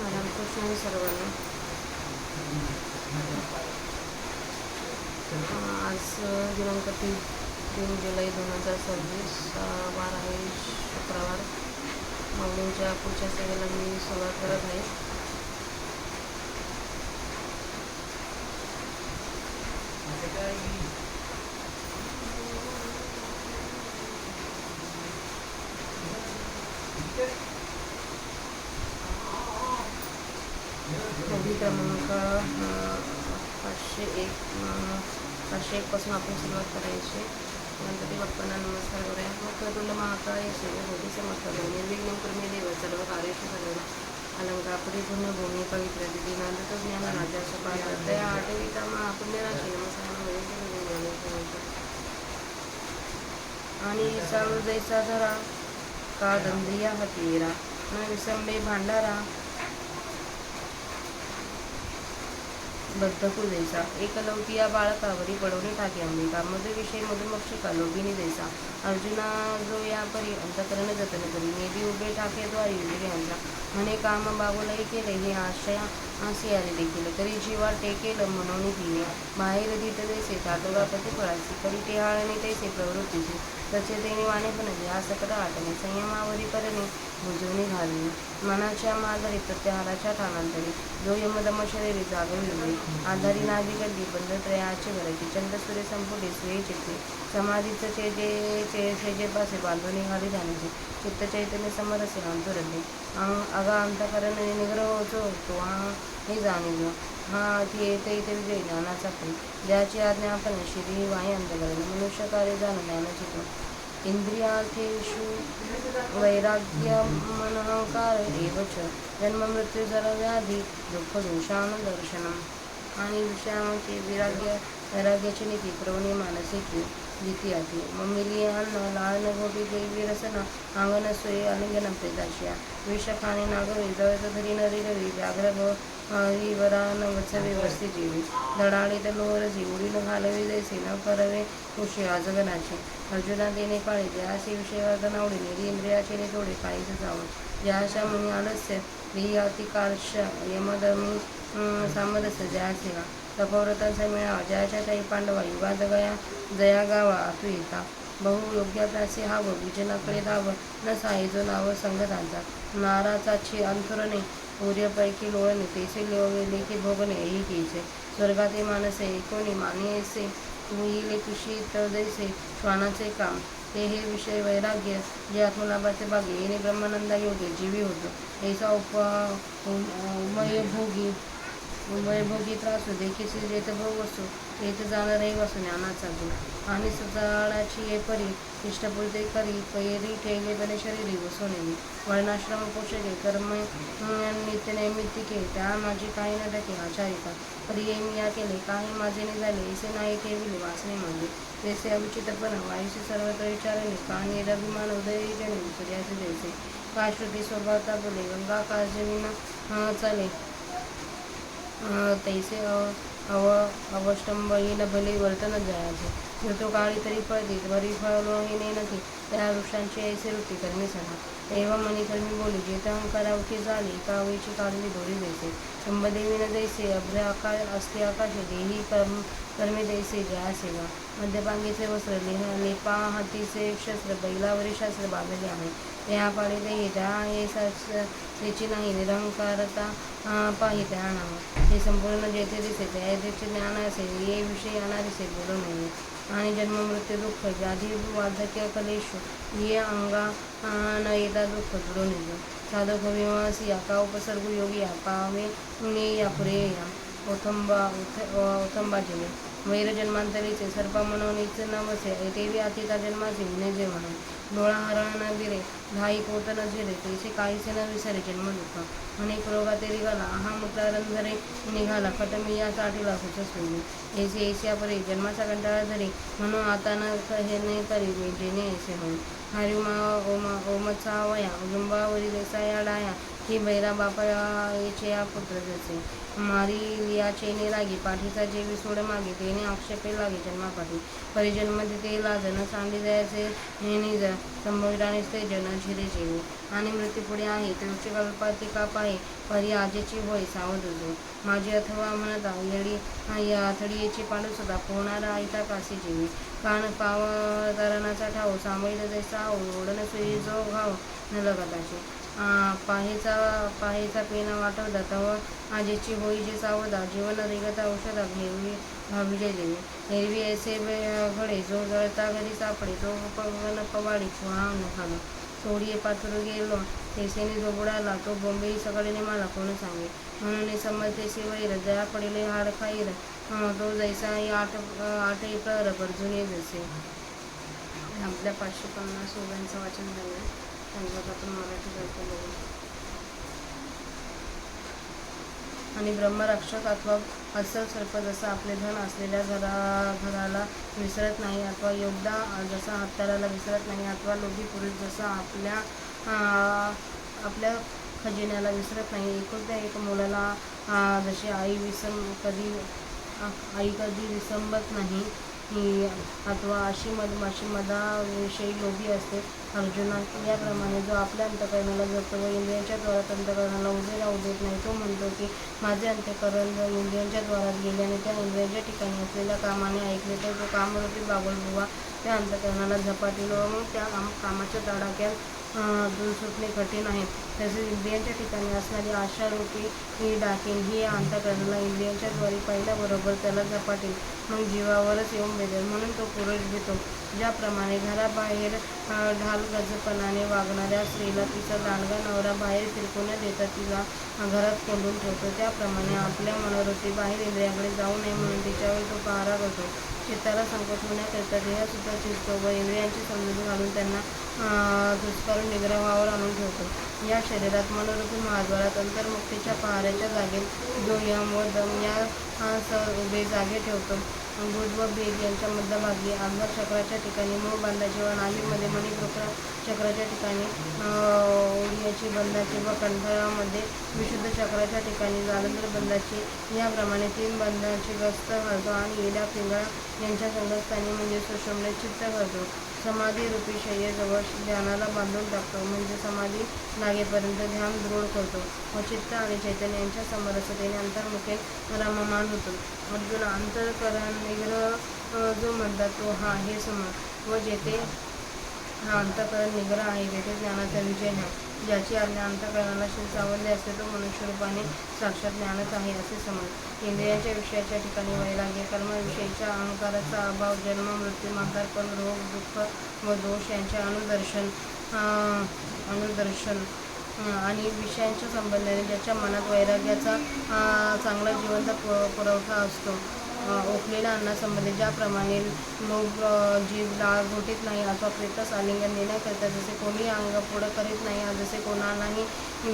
रामकृष्ण आणि सर्वांना. आज दिनांक 3 जुलै 2026 वार आहे शुक्रवार. माऊलींच्या पुढच्या सेवेला मी सुरुवात करत आहे. नदी क्रमांक 501 पासून आपण सुरुवात करायची. गणपती बाप्पांना नमस्कार करूया. वक्रतुंड महाकाय सूर्यकोटी समर्थ निर्विघ्नं कुरु देव सर्व कार्येषु सर्वदा अलंकार परिपूर्ण भूमी पवित्र दिनांत ज्ञान राजा सुपाल दया आठविता महापुण्यराशी नमस्कार आणि चालू जैसा धरा का दंद्रिया हतीरा न विसंबे भांडारा बद्धकू जैसा एकलौकिया बाळकावरी पडवणे टाके अंबिका मधु विषय मधुमक्षिका लोभिनी जैसा अर्जुना जो या परी अंतकरण जतन करी नेबी उभे टाके द्वारी उभे यांचा म्हणे काम बाबूलाही केले हे आशया असे आले देखील तरी जीवा टेकेल म्हणून तिने बाहेर दित जैसे तातोगा पती फळासी करी टेहाळणे तैसे प्रवृत्तीचे सचेतेने वाणे पण हा सकट आटणे संयमावरी करणे बुजवणे घालणे मनाच्या माघारी प्रत्याहाराच्या ठाणांतरी जो यमदम शरीरी जागविले आधारी नाभिकल्ली बंधत्रयाचे भरती चंद्रसूर्य संपुटे स्वे चित्ते समाधीच सेजेपासे बांधून घाली जाण्याचे चित्त चैतन्य समरसे अंतरले अगा अंतकरण निग्रह होतो हे जाणीव हा ती येते विजय ज्ञानाचा फल ज्याची आज्ञा आपण श्री वाई अंतकरण मनुष्य कार्य जाणून ज्ञानाची तो इंद्रियार्थेषु वैराग्य मनहंकार एवच जन्म मृत्यू जरा व्याधी दुःख दोषानुदर्शनम आणि विषयामध्ये वैराग्याची नीती प्रवणी मानसिकी द्वितीयाती मम्मिली अन्न लाळन गोटी देवी रसना अंगण सोयी अलिंगन प्रेताशिया विष खाणे नागवी जवळ धरी नरी रवी व्याघ्र वरा न वत्सवे वस्ती जीवी दडाळीत लोहरजी उडीन घालवे जैसे न करवे खुशी आजगनाचे अर्जुना देणे काळे ज्यासी विषयवर्धन आवडीने इंद्रियाचे ने तोडे काळीच जाऊन ज्याशा मुनी आलस्य वियातिकार्ष यमदमी सामरस्य ज्यासेवा तपव्रतांचा मेळावा ज्याच्या काही पांडवा युगात गया जया गावा आतू येता बहु योग्याप्यासे हावं विजनाकडे धावं न साहेजो नाव संगतांचा नाराचाची अंतुरणे सूर्यपैकी लोळणे तेसे लेखी भोगणे ही केसे स्वर्गाते मानसे एकोणी मानियसे तुहिले तुशी तळदैसे श्वानाचे काम ते हे विषय वैराग्य जे आत्मलाभाचे भाग्य येणे ब्रह्मानंदा योग्य जीवी होतो ऐसा उमयभोगी त्रासू देखील जेत भोग असो येत जाणारही वसू ज्ञानाचा गुण आणि सजाळाची ये परी इष्टपूर्ती करी पैरी ठेवले बने शरीरी वसवणे वर्णाश्रम पोषके कर्म नित्य नैमित्तिके त्या माझी काही न टके आचारिका परी मी या केले काही माझे निघाले ऐसे नाही ठेविले वासने मागे जैसे अविचितपणा वायुचे सर्वत्र विचारणे का निरभिमान उदय जणे सूर्याचे जैसे का श्रुती स्वभावता बोले गंगा काळजीविना चाले तैसे अवष्टंबहीन भले वर्तन जायचे ऋतू काळी तरी फळतीत वरी फळलोही नकी त्या वृक्षांची ऐसे ऋती कर्मी सणा तेव्हा मनी कर्मी बोली जेथे अहंकारावठी झाली कावेची काढली दोरी जैसे शंभदेवीनं जैसे अभ्र आकाश असते आकाशे देही कर्मी जैसे ज्या सेवा मध्यपांगीचे वस्त्र लेपा हातीचे शस्त्र बैलावरील शास्त्र बांधले आहे त्या पाळी देही ज्या हे त्याची नाही निरंकारता पाही त्या नाव हे संपूर्ण जेथे दिसे त्या त्याचे ज्ञान असेल ये विषय येणारीसे बोलू नये आणि जन्ममृत्यू दुःख व्याधी वार्धक्य कलेशु ये अंगा न येता दुःख जुळून येतो साधक विमासी का उपसर्ग योगी पावे या पुरे या ओथंबा जिने वैर जन्मांतरीचे सर्प मनोनीच नवसे तेवी अतिता जन्माचे विने जे म्हणून डोळा हरण न गिरे धाई पोत न झिरे तैसे काहीसे न विसरे जन्म दुःख अनेक रोगा ते निघाला हा मुक्तारंधरे निघाला खटमी या साठीला सुचसुनी ऐसे ऐसिया परी जन्माचा कंटाळा धरी म्हणून आता न हे ने करी जेणे ऐसे होय हरिमा ओमचा वया जुंबावरी जैसा या डाया ही बैरा बापाचे या पुत्र जसे मारी लियाचेने लागे पाठीचा जे विसोड मागे तेने आक्षेपे लागे जन्मापाठी परिजन्म ते लाजन सांडी जायचे हे निज संभविराने ते जन झिरे जेवे आणि मृत्यूपुढे आहे तुमची कल्पाती काप आहे परी आजेची होय सावध जो माझी अथवा म्हणता येडी थडीयेची पाडू सुद्धा पोहणारा आयता काशी जेवी कान पावतारणाचा ठाव सांभळीत जैसा ओढण सुई जो घाव न लगताचे पाहेचा पेना वाटवता तव आजेची होई जे सावधा जीवन रिगता औषधा घेवी विजय देवी एरवी ऐसे घडे जो जळता घरी सापडे जो पवन पवाडी वाहन न खालो सोडिये पाथरू गेलो तेसेने जो बुडाला तो बोंबे सगळेने मला कोण सांगे म्हणून समजतेसी वैर जया पडेले हाड खाईर तो जैसा आठ प्रहर गरजून जसे. आपल्या 550 ओव्यांचं वाचन झालं. त्यांच्यात आपण मराठी करतो बघू. आणि ब्रह्मराक्षस अथवा अस्सल सर्प जसा आपले धन असलेल्या घराला विसरत नाही अथवा योद्धा जसा हत्याराला विसरत नाही अथवा लोभी पुरुष जसा आपल्या खजिन्याला विसरत नाही एकुलत्या एक मुलाला जशी आई कधी विसंबत नाही अथवा अशी मधमाशी मधाविषयी लोभी असते. अर्जुना याप्रमाणे जो आपल्या अंतःकरणाला जपतो व इंद्रियांच्या द्वारात अंतःकरणाला उभे राहू देत नाही तो म्हणतो की माझे अंतःकरण जर इंद्रियांच्या द्वारात गेल्याने त्या इंद्रियांच्या ठिकाणी असलेल्या कामाने ऐकले तर तो कामरूपी बागुलबुवा त्या अंतःकरणाला झपाटील व मग त्या कामाच्या तडाख्यात दूर सुटणे कठीण आहे. तसेच इंद्रियांच्या ठिकाणी असणारी आशारूपी डाकीन ही या अंतःकरणाला इंद्रियांच्या द्वारे पाहिल्याबरोबर त्याला झपाटेल मग जीवावरच येऊन बेदेल म्हणून तो पुरुष भीतो. ज्याप्रमाणे घराबाहेर ढालगजपणाने वागणाऱ्या स्त्रीला तिचा दांडगा नवरा बाहेर फिरकू न देता तिला घरात कोंडून ठेवतो त्याप्रमाणे आपल्या मनोवृत्ती बाहेर इंद्रियाकडे जाऊ नये म्हणून तिच्यावर तो पहारा करतो. चित्ताला संकोच होण्याकरिता देहसुद्धा चिरतो व इंद्रियांची समजूत घालून त्यांना दुष्कारून निग्रहावर आणून ठेवतो. या शरीरात मनोरूपी महाद्वारात अंतर्मुक्तीच्या पहाऱ्याच्या जागेत जो यम व दम या उभे जागे ठेवतो. बुध व भेद यांच्या मध्यभागी आधार चक्राच्या ठिकाणी मूळ बांधाचे व नाभीमध्ये मणिपुर चक्राच्या ठिकाणी ओढ्याची बंधाची व कंठामध्ये विशुद्ध चक्राच्या ठिकाणी जालंधर बंधाची याप्रमाणे 3 बंधाची गस्त घालतो आणि येड्या पिंगळा यांच्या संगस्थानी म्हणजे सुषुम्नेत चित्त घालतो. समाधी रूपी शय्येजवळ ध्यानाला बांधून टाकतो म्हणजे समाधी लागेपर्यंत ध्यान दृढ करतो व चित्त आणि चैतन्य यांच्या समरसतेने अंतर्मुखे रममाण होतो. अर्जुन अंतःकरण निग्रह जो म्हणतात तो हा हे समज व जेथे हा अंतःकरण निग्रह आहे तेथे ज्ञानाचा विजय आहे. ज्याची आज्ञा अंतःकरणाला सावरले असते तो मनुष्यरूपाने साक्षात ज्ञानच आहे असे समज. इंद्रियांच्या विषयाच्या ठिकाणी वैराग्य कर्मविषयीच्या अहंकाराचा अभाव जन्म मृत्यू म्हातारपण रोग दुःख व दोष यांचे अनुदर्शन आणि विषयांच्या संबंधाने ज्याच्या मनात वैराग्याचा चांगला जिवंत पुरवठा असतो. ओकलेल्या अन्नासंबंधी ज्याप्रमाणे लोभ जीभ लाळ घोटीत नाही अथवा प्रेतास आलिंगन देण्याकरिता जसे कोणी अंग पुढं करीत नाही जसे कोणालाही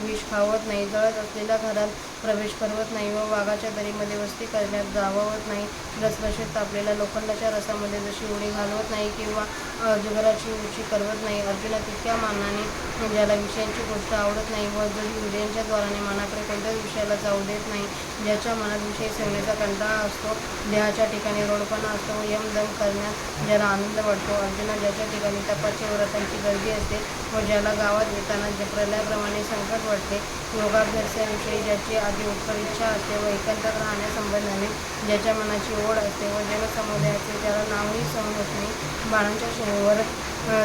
विष खावत नाही जळत असलेल्या घरात प्रवेश करवत नाही व वाघाच्या दरीमध्ये वस्ती करण्यात जावत नाही रसरशीत तापलेल्या लोखंडाच्या रसामध्ये जशी उडी घालवत नाही किंवा अजगराची उची करवत नाही. अर्जुना तितक्या मानाने ज्याला विषयांची गोष्ट आवडत नाही व जरी इंद्रियांच्या द्वाराने मनाकडे कोणत्याच विषयाला जाऊ देत नाही ज्याच्या मनात विषय सेवण्याचा कंटाळा असतो देहाच्या ठिकाणी रोडपणा असतो व यमदम करण्यात ज्याला आनंद वाटतो. अर्जुना ज्याच्या ठिकाणी तपाची व्रतांची गर्दी असते व ज्याला गावात येताना प्रलयाप्रमाणे संकट वाटते योगाभ्यासाविषयी ज्याची आधी उत्तर इच्छा असते व एकांतात राहण्यासंबंधाने ज्याच्या मनाची ओढ असते व जनसमुदायाचे त्याला नावही सहन होत नाही. बाणांच्या शेणीवर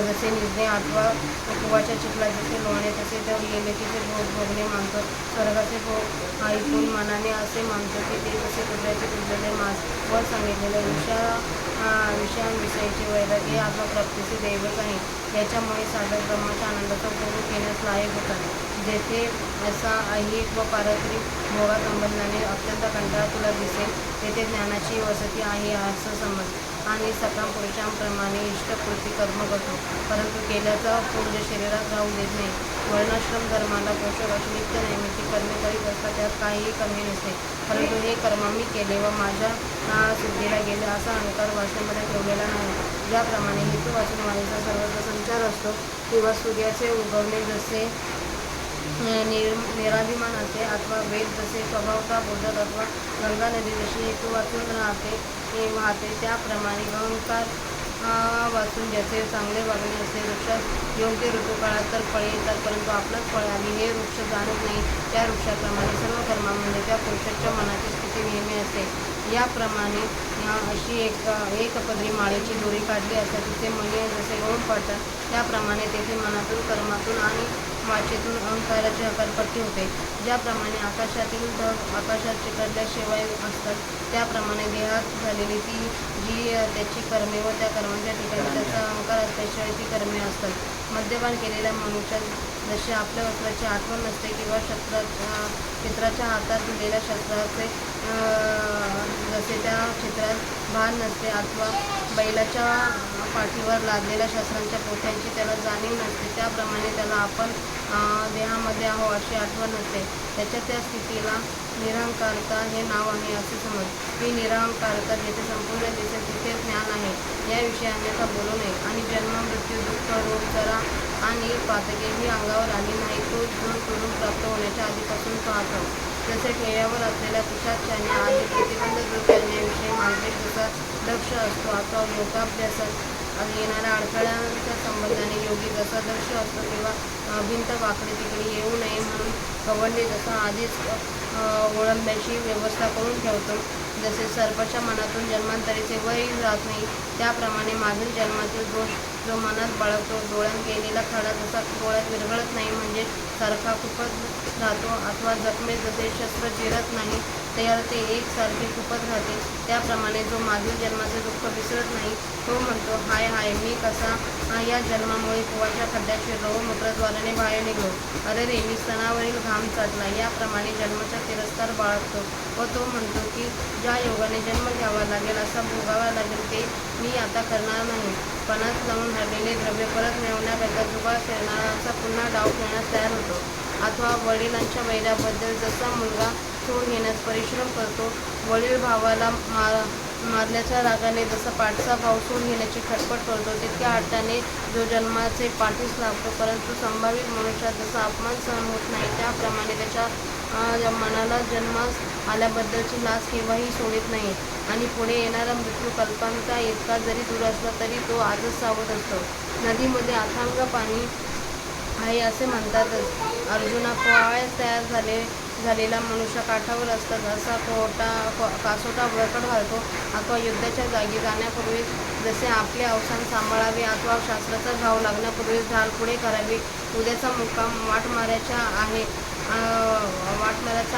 जसे निजणे अथवा कुवाच्या चिखलात जसे लोळणे तसे तर लेकीचे भोग भोगणे मानतो. स्वर्गाचे भोग ऐकून मनाने असे मानतो की ते जसे कुत्र्याचे कुजलेले मांस वर सांगितलेल्या विषयांविषयीचे वैराग्य आत्मप्राप्तीचे दैवच आहे. याच्यामुळे साधक ब्रह्माच्या आनंदाचा भोग घेण्यास लायक होतात. जेथे असा ऐहिक व पारत्रिक भोगासंबंधाने अत्यंत कंटाळा तुला दिसेल तेथे ज्ञानाची वसती आहे असं समज आणि सकाम पुरुषांप्रमाणे इष्टकृती कर्म करतो परंतु केल्याचा पुण्य शरीरात राहू देत नाही. वर्णाश्रम धर्माला पोषक अशी नित्य नैमित्तिक कर्मे करीत असतात त्यात काहीही कमी नसते परंतु हे कर्म मी केले व माझ्या सिद्धीला गेले असा अहंकार वासनेमध्ये ठेवलेला नाही. ज्याप्रमाणे हेतू वाचून वायूचा सर्वत्र संचार असतो किंवा सूर्याचे उगवणे जसे निराभिमान असते अथवा वेद जसे स्वभावता बोलतात अथवा गंगा नदी जशी हेतू वाचून वाहते त्याप्रमाणे अहंकार वाचून ज्याचे चांगले वागणे असते. वृक्षास योग्य ऋतुकाळात तर फळे येतात, परंतु आपणास फळे आली हे वृक्ष जाणत नाही. त्या वृक्षाप्रमाणे सर्व कर्मांमध्ये त्या पुरुषाच्या मनाची स्थिती नेहमी असते. याप्रमाणे अशी एक पदरी माळेची दोरी काढली असता तिचे मणी जसे गळून पडतात, त्याप्रमाणे तेथे मनातून कर्मातून आणि वाचेतून अहंकाराची हकालपट्टी होते. ज्याप्रमाणे आकाशातील ढग आकाशात चिकटल्याशिवाय असतात, त्याप्रमाणे देहात झालेली ती जी त्याची कर्मे व त्या कर्मांच्या ठिकाणी त्याचा अहंकार असल्याशिवाय ती कर्मे असतात. मद्यपान केलेल्या मनुष्यात जशी आपल्या वस्त्राची आठवण नसते किंवा चित्राच्या हातात दिलेल्या शस्त्राचे जसे त्या चित्रात भान नसते अथवा बैलाच्या पाठीवर लादलेल्या शस्त्रांच्या पोथ्यांची त्याला जाणीव नसते, त्याप्रमाणे त्याला आपण देहामध्ये आहो अशी आठवण नसते. त्याच्या त्या स्थितीला निरहंकारता हे नाव आहे असे समज. ही निरहंकारता जिथे संपूर्ण दिसेल तिथे ज्ञान आहे याविषयी अन्यथा बोलू नये. आणि जन्म मृत्यू दुःख रोग जरा आणि पातके ही अंगावर आली नाही, तो जो तरुण प्राप्त होण्याच्या आधीपासून पाहतो. जसे ठेव्यावर असलेल्या पिशाचाने आधी प्रतिबंध दूर करण्याविषयी मानसिक जसा दक्ष असतो अथवा योगाभ्यासात येणाऱ्या अडथळ्यांच्या संबंधाने योगी जसा दक्ष असतो किंवा भिंत वाकडे तिकडे येऊ नये म्हणून कवडले जसा आधीच ओळंब्याची व्यवस्था करून ठेवतो. जसे सर्पाच्या मनातून जन्मांतरीचे वय राहत नाही, त्याप्रमाणे मागील जन्मातील दोष जो मनात बाळगतो. डोळ्यात गेलेला खडा जसा डोळ्यात विरघळत नाही म्हणजे सारखा खुपत राहतो अथवा जखमेत जसे शस्त्र चिरत नाही त्याला ते एकसारखे खुपत राहते, त्याप्रमाणे जो मागील जन्माचे दुःख विसरत नाही तो म्हणतो हाय हाय मी कसा या जन्मामुळे कुवाच्या खड्ड्यात शिरलो व मूत्रद्वाराने बाहेर निघलो. अरे रे मी स्तनावरील घाम चाटला. याप्रमाणे जन्माचा तिरस्कार बाळगतो व तो म्हणतो की ज्या योगाने जन्म घ्यावा लागेल असा भोगावा लागेल ते मी आता करणार नाही. पणास लावून हरलेले द्रव्य परत मिळवण्याकरिता जुगार खेळणारा पुन्हा डाव खेळण्यास तयार होतो. अथवा वडिलांच्या वैराबद्दल जसा मुलगा सूड घेण्यास परिश्रम करतो, वडील भावाला मारल्याच्या रागाने जसा पाठचा भाव सूड घेण्याची खटपट करतो, तितक्या हट्टाने जो जन्माचे पाठीस लागतो, परंतु संभावित मनुष्यात जसा अपमान सहन होत नाही त्याप्रमाणे त्याच्या मनाला जन्मास आल्याबद्दलची लाज केव्हाही सोडित नाही. आणि पुढे येणारा मृत्यू कल्पांता इतका जरी दूर असला तरी तो आजच सावध असतो. नदीमध्ये अथांग पाणी आहे असे म्हणतातच. अर्जुना पोहावयास तयार झालेला मनुष्य काठावर असतात असा कासोटा बळकट घालतो अथवा युद्धाच्या जागी जाण्यापूर्वी जसे आपले अवसान सांभाळावे अथवा शास्त्राचा घाव लागण्यापूर्वीच ढाल पुढे करावी. उद्याचा मुक्काम वाटमाऱ्याचा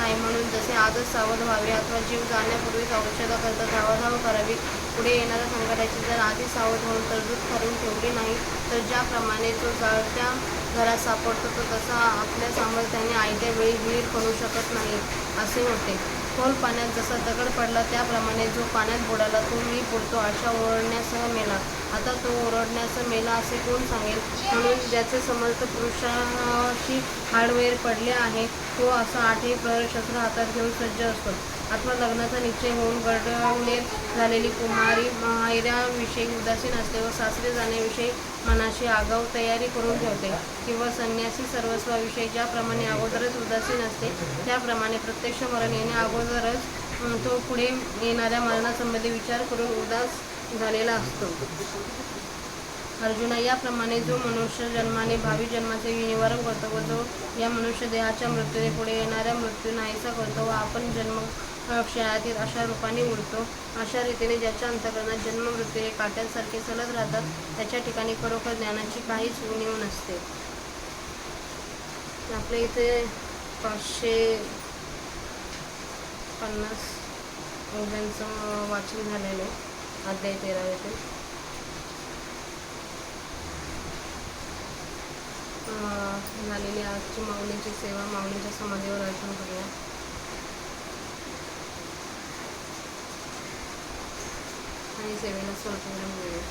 आहे म्हणून जसे आजच सावध व्हावे अथवा जीव जाण्यापूर्वीच औषधाकरता धावाधाव करावी. पुढे येणाऱ्या संकटाची जर आधी सावध होऊन तरतूद करून ठेवली नाही तर ज्याप्रमाणे जो जळत्या घरात सापडतो तो तसा आपल्या सामर्थ्याने आयत्या वेळी विहीर करू शकत नाही असे होते. खोल पाण्यात जसा दगड पडला त्याप्रमाणे जो पाण्यात बुडाला तो मी बुडतो अशा ओरडण्यासह मेला. आता तो ओरडण्यासह मेला असे कोण सांगेल. म्हणून ज्याचे समर्थ पुरुषाशी हाडवैर पडले आहे तो असा 8ही प्रहर शस्त्र हातात घेऊन सज्ज असतो. अथवा लग्नाचा निश्चय होऊन गडगडलेर झालेली कुमारी माहेऱ्याविषयी उदासीन असते व सासरे जाण्याविषयी मनाशी आगाऊ तयारी करून ठेवते. किंवा संन्यासी सर्वस्वाविषयी ज्याप्रमाणे अगोदरच उदासीन असते त्याप्रमाणे प्रत्यक्ष मरण येण्या अगोदरच तो पुढे येणाऱ्या मरणासंबंधी विचार करून उदास झालेला असतो. अर्जुना याप्रमाणे जो मनुष्य जन्माने भावी जन्माचे निवारण करतो व जो या मनुष्य देहाच्या मृत्यूने पुढे येणाऱ्या मृत्यू नाहीसा करतो व आपण जन्मक्षयातील अशा रूपाने उडतो, अशा रीतीने ज्याच्या अंतःकरणात जन्म मृत्यू हे काट्यांसारखे सलत राहतात त्याच्या ठिकाणी खरोखर ज्ञानाची काहीच उणीव नसते. आपल्या इथे 550 ओव्यांचं वाचन झालेलं आहे अध्याय 13 येथे. झालेली आजची माऊलींची सेवा माऊलींच्या समाधीवर अर्पण करूया. आणि सेवेला स्वल्प विराम देऊया.